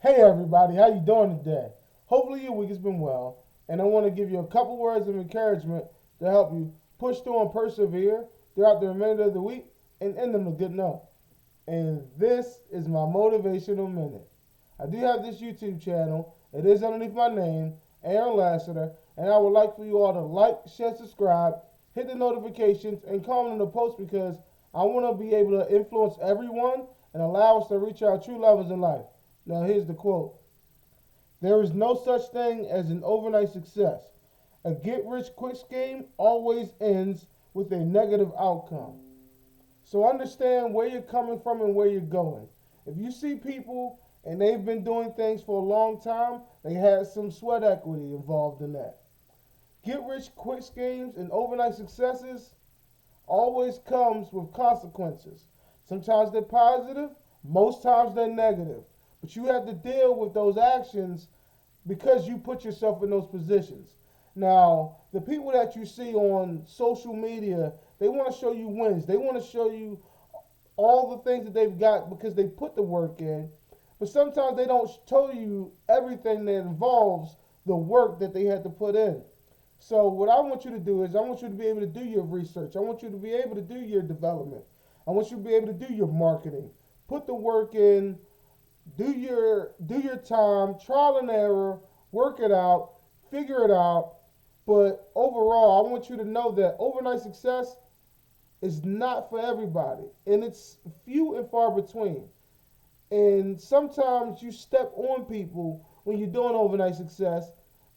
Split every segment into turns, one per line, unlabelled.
Hey everybody, how you doing today? Hopefully your week has been well, and I want to give you a couple words of encouragement to help you push through and persevere throughout the remainder of the week and end on a good note. And this is my Motivational Minute. I do have this YouTube channel. It is underneath my name, Aaron Lassiter, and I would like for you all to like, share, subscribe, hit the notifications, and comment on the post because I want to be able to influence everyone and allow us to reach our true levels in life. Now, here's the quote: there is no such thing as an overnight success. A get rich quick scheme always ends with a negative outcome. So understand where you're coming from and where you're going. If you see people and they've been doing things for a long time, they had some sweat equity involved in that. Get rich quick schemes and overnight successes always comes with consequences. Sometimes they're positive, most times they're negative. But you have to deal with those actions because you put yourself in those positions. Now, the people that you see on social media, they want to show you wins. They want to show you all the things that they've got because they put the work in. But sometimes they don't tell you everything that involves the work that they had to put in. So what I want you to do is I want you to be able to do your research. I want you to be able to do your development. I want you to be able to do your marketing. Put the work in. Do your time, trial and error, work it out, figure it out. But overall, I want you to know that overnight success is not for everybody, and it's few and far between. And sometimes you step on people when you're doing overnight success,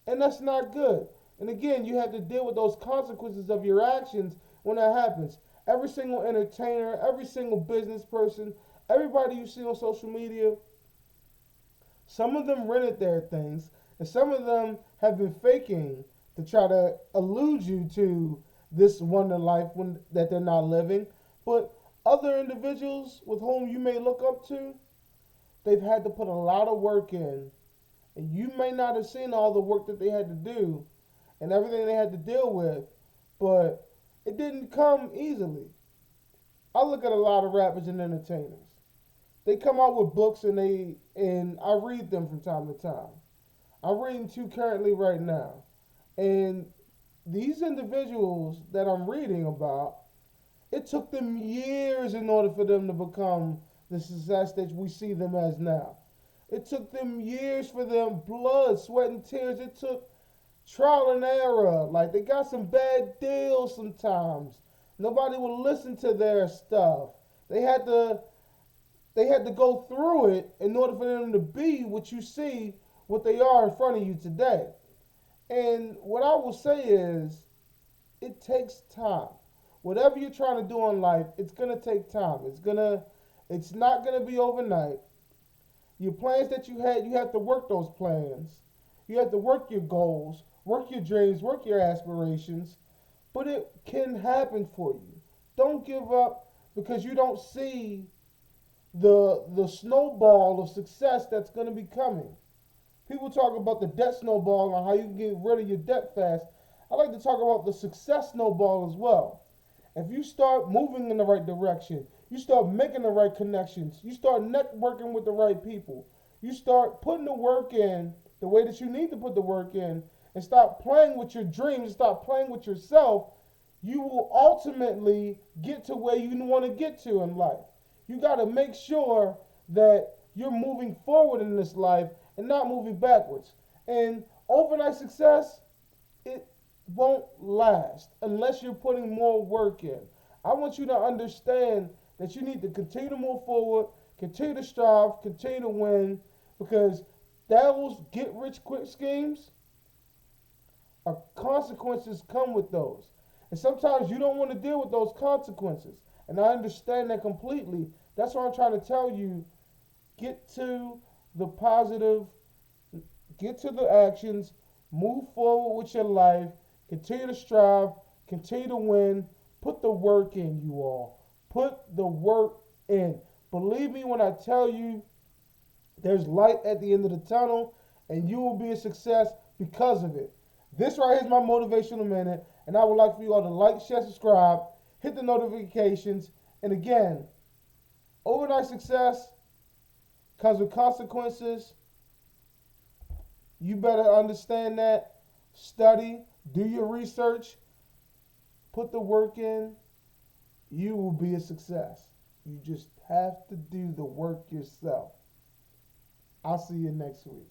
and that's not good. And again, you have to deal with those consequences of your actions when that happens. Every single entertainer, every single business person, everybody you see on social media, some of them rented their things, and some of them have been faking to try to elude you to this wonder life that they're not living. But other individuals with whom you may look up to, they've had to put a lot of work in, and you may not have seen all the work that they had to do and everything they had to deal with, but it didn't come easily. I look at a lot of rappers and entertainers. They come out with books and I read them from time to time. I'm reading two currently right now. And these individuals that I'm reading about, it took them years in order for them to become the success that we see them as now. It took them years for them, blood, sweat, and tears. It took trial and error. Like, they got some bad deals sometimes. Nobody would listen to their stuff. They had to go through it in order for them to be what you see, what they are in front of you today. And what I will say is, it takes time. Whatever you're trying to do in life, it's gonna take time. It's not gonna be overnight. Your plans that you had, you have to work those plans. You have to work your goals, work your dreams, work your aspirations. But it can happen for you. Don't give up because you don't see the snowball of success that's going to be coming. People talk about the debt snowball and how you can get rid of your debt fast. I like to talk about the success snowball as well. If you start moving in the right direction, you start making the right connections, you start networking with the right people, you start putting the work in the way that you need to put the work in, and stop playing with your dreams, stop playing with yourself, you will ultimately get to where you want to get to in life. You got to make sure that you're moving forward in this life and not moving backwards. And overnight success, it won't last unless you're putting more work in. I want you to understand that you need to continue to move forward, continue to strive, continue to win, because those get rich quick schemes, consequences come with those. And sometimes you don't want to deal with those consequences. And I understand that completely. That's why I'm trying to tell you, get to the positive, get to the actions, move forward with your life, continue to strive, continue to win, put the work in, you all. Put the work in. Believe me when I tell you there's light at the end of the tunnel, and you will be a success because of it. This right here is my Motivational Minute, and I would like for you all to like, share, subscribe, hit the notifications, and again, overnight success comes with consequences, You better understand that. Study, do your research, put the work in. You will be a success. You just have to do the work yourself. I'll see you next week.